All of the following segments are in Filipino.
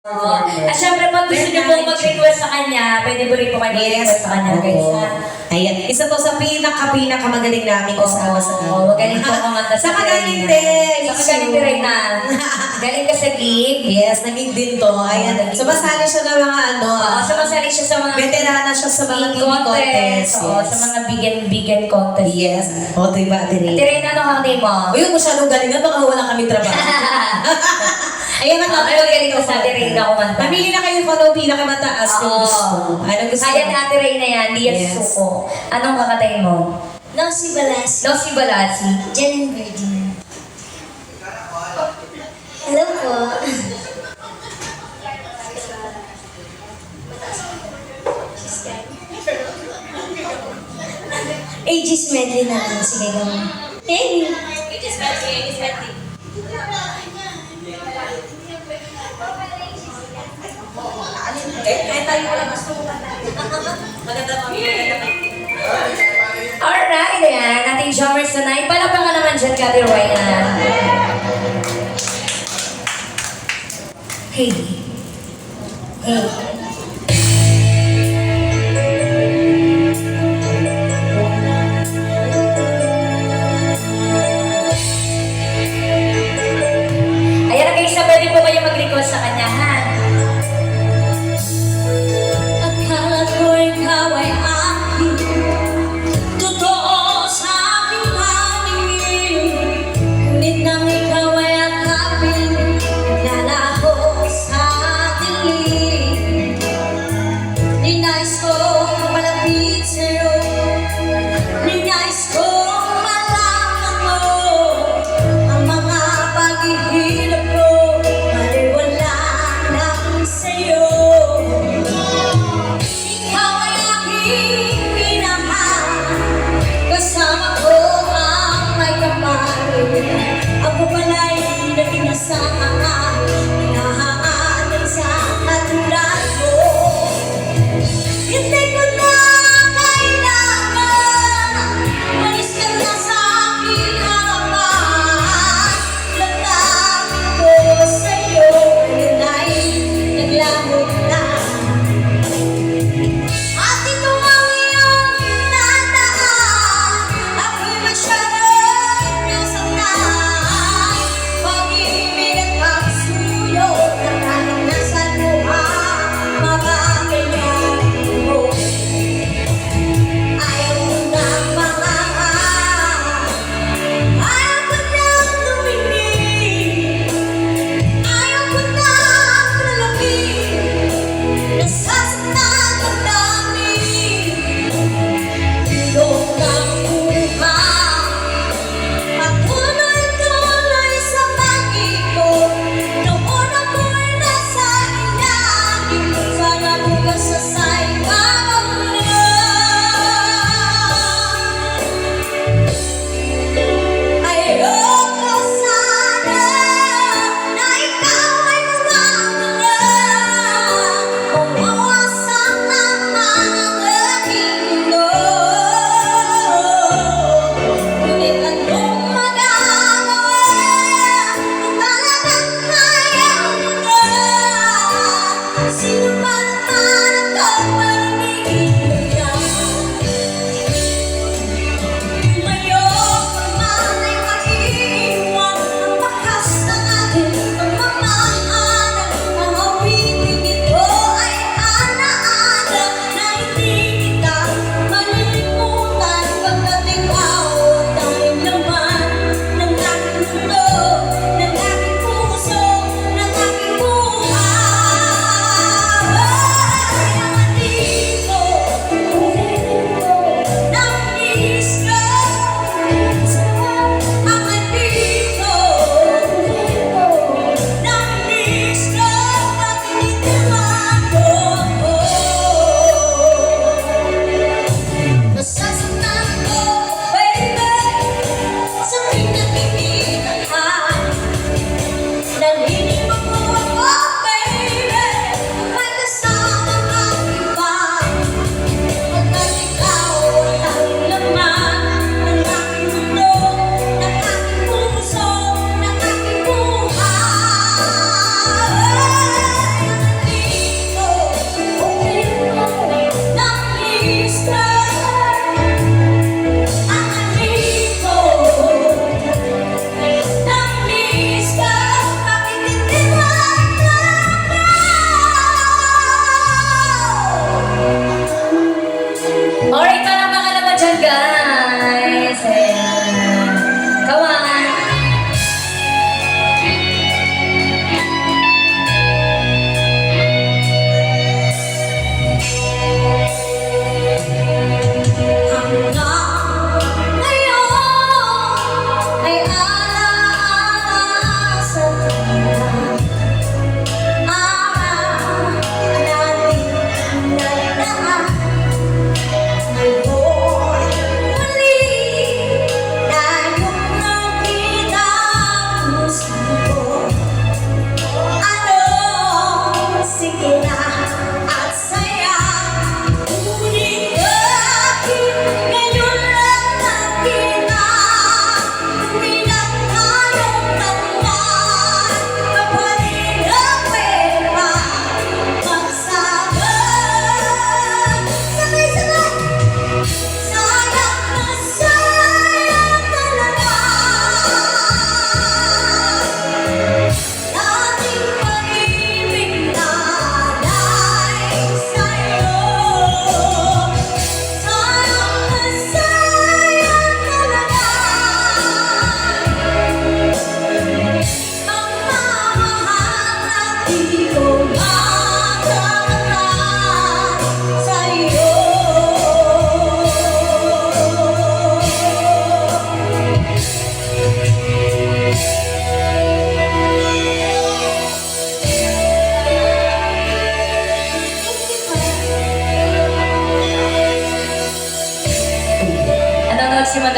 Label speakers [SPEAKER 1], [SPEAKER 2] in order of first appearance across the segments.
[SPEAKER 1] Oo. At syempre, pag gusto niyo pong mag-request sa kanya, pwede po rin po kayo mag-request sa kanya, guys.
[SPEAKER 2] Oo. Ayan, isa to sa pinaka-magaling namin kasama sa
[SPEAKER 1] Oo, magaling po kumanta
[SPEAKER 2] Sa kagaling
[SPEAKER 1] Reyna.
[SPEAKER 2] din.
[SPEAKER 1] Sa kagaling din, Reyna. Galing ka sa gig.
[SPEAKER 2] Yes, naging din to. Ayan, sumasali siya ng mga ano.
[SPEAKER 1] Oo, sumasali siya sa mga
[SPEAKER 2] Veterana siya sa mga TV
[SPEAKER 1] contest.
[SPEAKER 2] contest.
[SPEAKER 1] Oo, sa mga big contest.
[SPEAKER 2] Yes. O, diba, Ate
[SPEAKER 1] Reyna, ano ang name mo?
[SPEAKER 2] Uy, masyadong galing na, baka wala kami trabaho. Ayan,
[SPEAKER 1] Ano galing ko sa Ate Reyna kumanta?
[SPEAKER 2] Mamili na kayo kung ano pinakamataas yung gusto. Anong gusto
[SPEAKER 1] Kaya
[SPEAKER 2] mo?
[SPEAKER 1] ni Ate Reyna yan, Diaz
[SPEAKER 2] Yes.
[SPEAKER 1] Suko. Anong kakatayin mo?
[SPEAKER 3] Nosy Balasi.
[SPEAKER 1] Nosy Balasi.
[SPEAKER 3] Jalen Virgin. Hello po. Aegis medley natin. Sige, gawin. Hey!
[SPEAKER 1] Aegis medley.
[SPEAKER 2] Kahit tayo wala gusto mo maganda pa.
[SPEAKER 1] Alright, ayan. Ating drummers tonight. Palapang ka naman dyan, Kati Reyna. Hey. Hey. Ayan na guys, pwede po kayo mag-request sa kanya, ha?
[SPEAKER 3] Akala ko ikaw ay aking totoo sa aking paningin. Ngunit nang ikaw ay akapin, nalako sa dilim.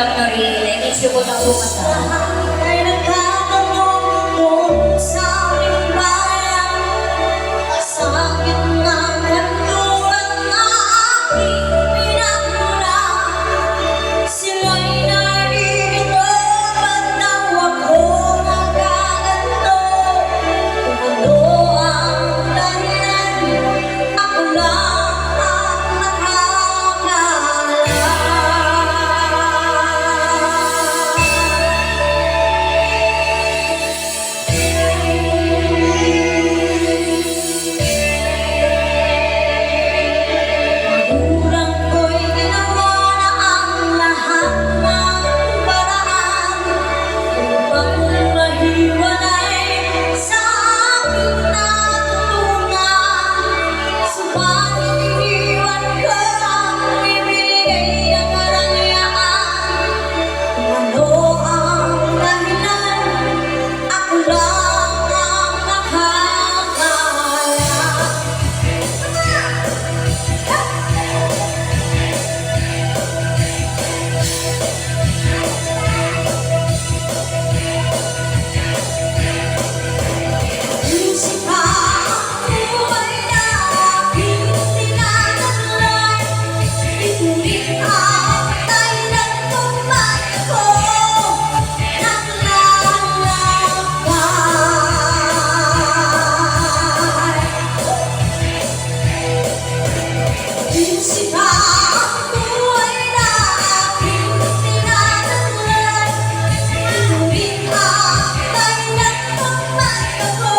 [SPEAKER 1] Madam Noreen. I-miss you po na pumasal.
[SPEAKER 3] Ay nagtatanong kung sa aming bayan, sa gitna ng lulang na aking pinagmulan. Sila'y naririto, ba't daw ako nagaganto? Kung ano ang dahilan, ako lang ang nakakaalam. Magulang ko'y ginawa na ang lahat ng paraan upang mahiwalay sa aking natulungan. Subalit iniwan ko ang ibigay ng karangyaan. Kung ano ang dahilan, ako lang ang nakakaalam. Isip ka, buhay na aking tinataglay. Ituloy ang dahilan kung bakit ko naglalakbay. Isip ka, buhay na aking tinataglay. Ituloy ang dahilan kung bakit ko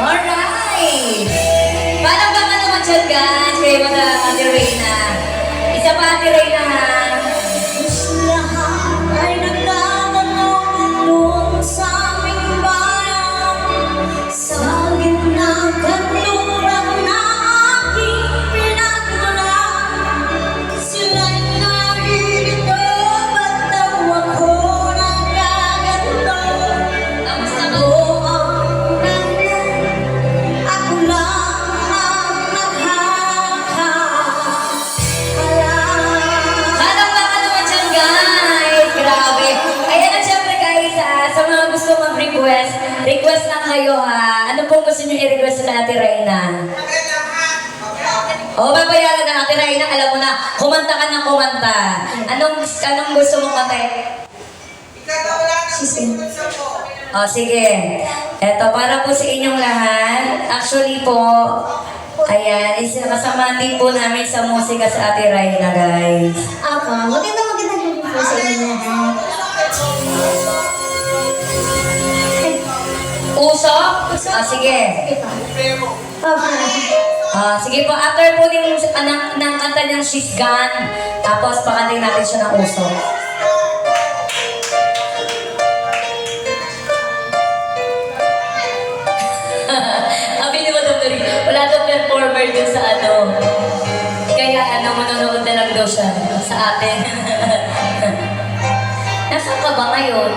[SPEAKER 1] Alright! Palakpakan naman dyan guys kay Madam Ate Reyna. Isa pa Ate Reyna ha.
[SPEAKER 3] Lahat ay nagtatanong doon sa aming bayan, sa gitna ng kanluran na aking pinagmulan. Sila'y naririto, ba't daw ako nagaganto?
[SPEAKER 1] Kamusta ka?
[SPEAKER 3] Oo, ang dahilan, ako lang ang nakakaalam.
[SPEAKER 1] Palakpakan naman dyan guys. Grabe. Ayan at syempre guys sa mga gusto mag-request, request lang kayo ha. Ano pong gusto nyo i-request sa Ate Reyna? Oo, babayaran na Ate Reyna. Alam mo na, kumanta ka ng kumanta. Anong gusto mong kanta? Oh, sige. Eto, para po sa inyong lahat. Actually po, ayan, kasama din po namin sa musika sa Ate Reyna, guys.
[SPEAKER 3] Ako, magandang gabi po sa inyo lahat.
[SPEAKER 1] Usok? Ah, sige. Ah, sige po, after po din ng kanta niyang She's Gone, tapos pakantayin natin siya ng usok. Sabi ni Madam Nori, wala daw performer dun sa ano. Kaya manonood na lang daw siya sa atin. Nasaan ka ba ngayon?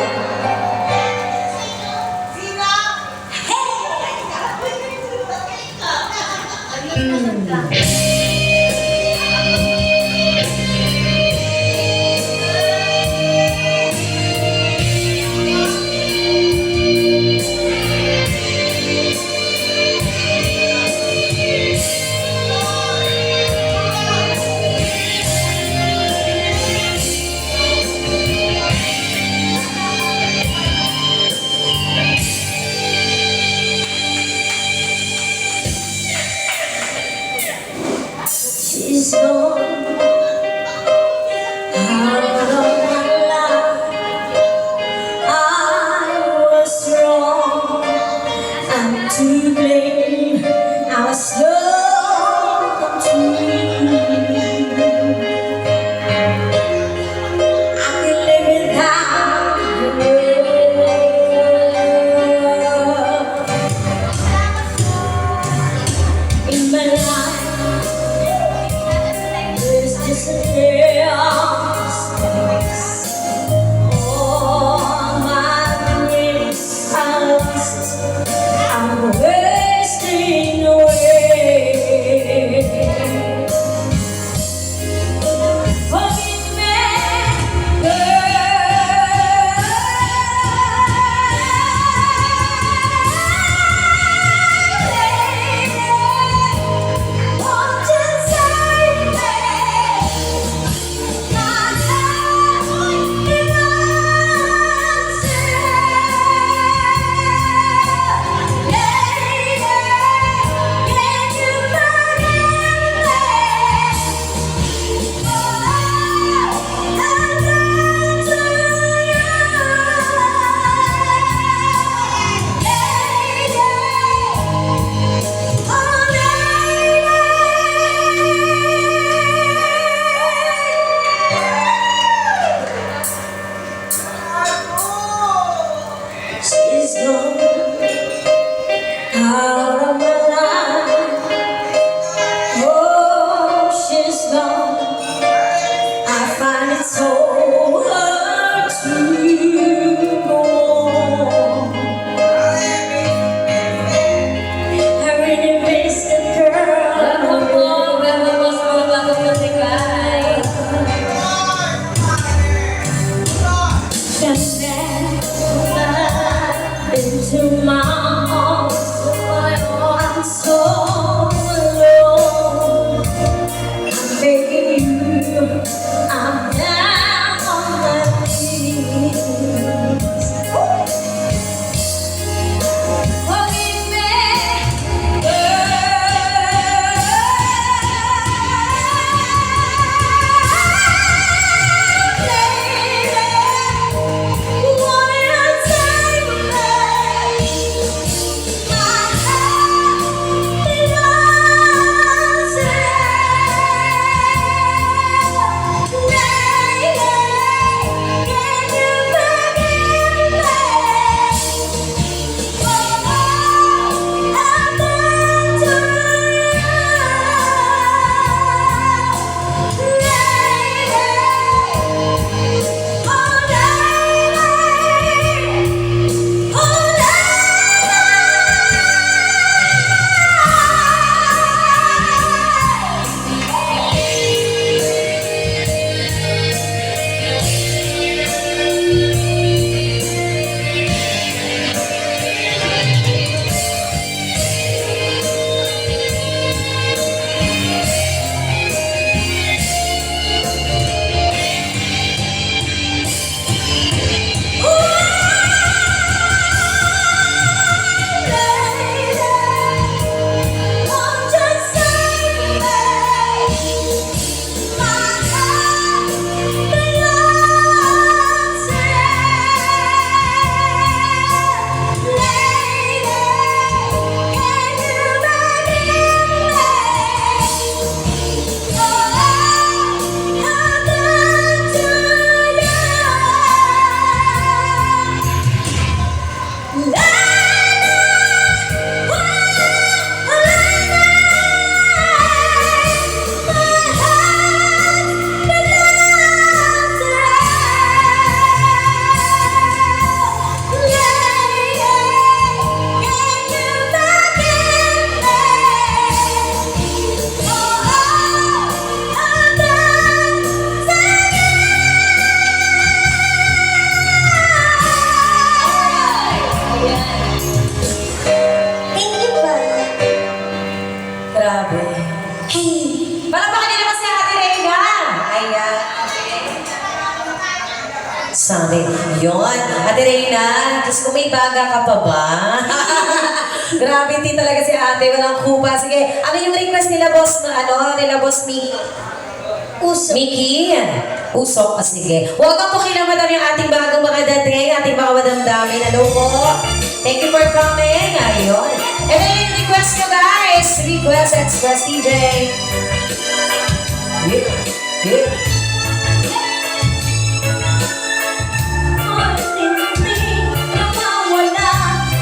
[SPEAKER 2] Sabi, yun. Ate Reyna, Diyos ko, may baga ka pa ba? Grabe din talaga si ate, walang kupa. Sige, ano yung request nila, boss, na nila, boss Mickey?
[SPEAKER 3] Usok.
[SPEAKER 2] Mickey, usok. Sige. Huwag kang pakilamadam yung ating bagong mga dating, ating mga madamdamin. Hello po. Thank you for coming. Ayun. And then yung request nyo, guys. Request Express DJ. Yeah.
[SPEAKER 3] Unti-unting nawawala,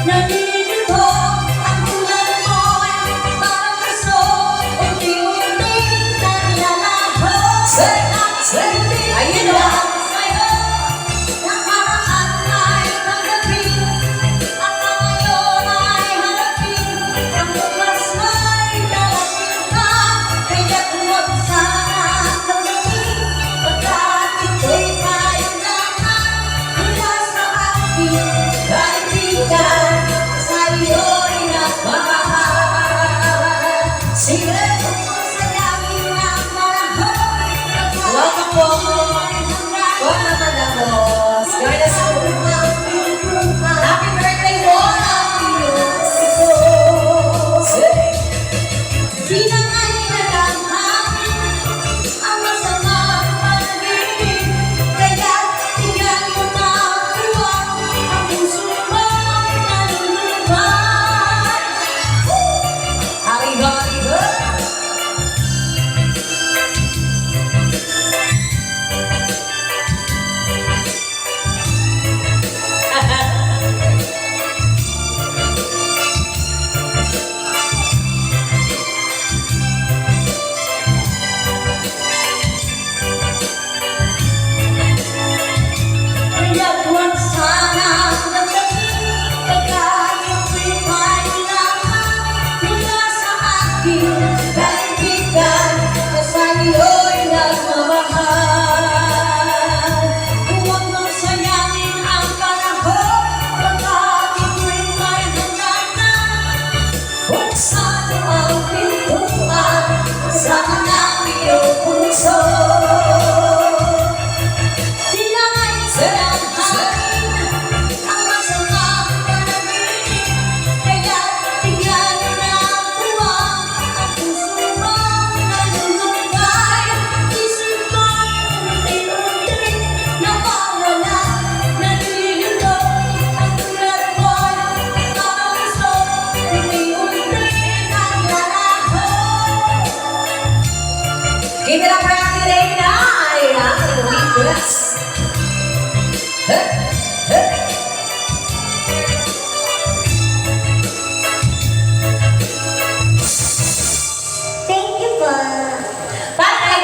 [SPEAKER 3] nalilito ang tulad mo'y parang aso. Unti-unting naglalako.
[SPEAKER 2] Ayun o.
[SPEAKER 3] Sa'yo, nakaraan ay tanggapin, at ang ngayon ay harapin. Ang bukas ay darating ka, kaya't huwag sana tanggapin, pagkat ito'y tayong lahat. Mula sa akin, kaibigan, sa'yo'y nagmamahal.
[SPEAKER 2] Sige.
[SPEAKER 3] Sayangin ang panahon,
[SPEAKER 2] Welcome po. Huwag naman ang boss. Gawin na sa Happy birthday po!
[SPEAKER 3] Di na ngay nadamhamin ang masamang panaginip, kaya't tingnan mo na uwang ang puso mo'y nalulunod.
[SPEAKER 2] Arriba, arriba!
[SPEAKER 3] Kaya't huwag sana tanggapin, pagkat ito'y kailangan. Mula sa akin, kaibigan, na sa'yo'y nagmamahal. Huwag mong sayangin ang panahon, pagkat ito'y may hangganan. Buksan mo ang pintuan, saan ang iyong puso. Di na ngay sadamhamin ang masamang panaginip, kaya't tingnan mo na uwang ang puso mong nalulunggay. Isip mo'y unti-unti nawawala, nalilito ang tulad mo'y parang aso. Unti-unti naglalaho.
[SPEAKER 2] Give it up for Ate Reyna! Ayan, the request.
[SPEAKER 3] Thank you po.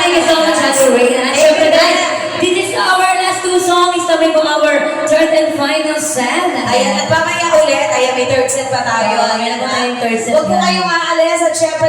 [SPEAKER 1] Thank you so much, Ate Reyna. And syempre guys, this is our last two songs coming from our third and final set.
[SPEAKER 2] Ayan, at mamaya ulit. Ayan, may third set pa tayo.
[SPEAKER 1] Ayan, meron pa tayong third set,
[SPEAKER 2] Huwag po
[SPEAKER 1] guys.
[SPEAKER 2] kayong aalis at syempre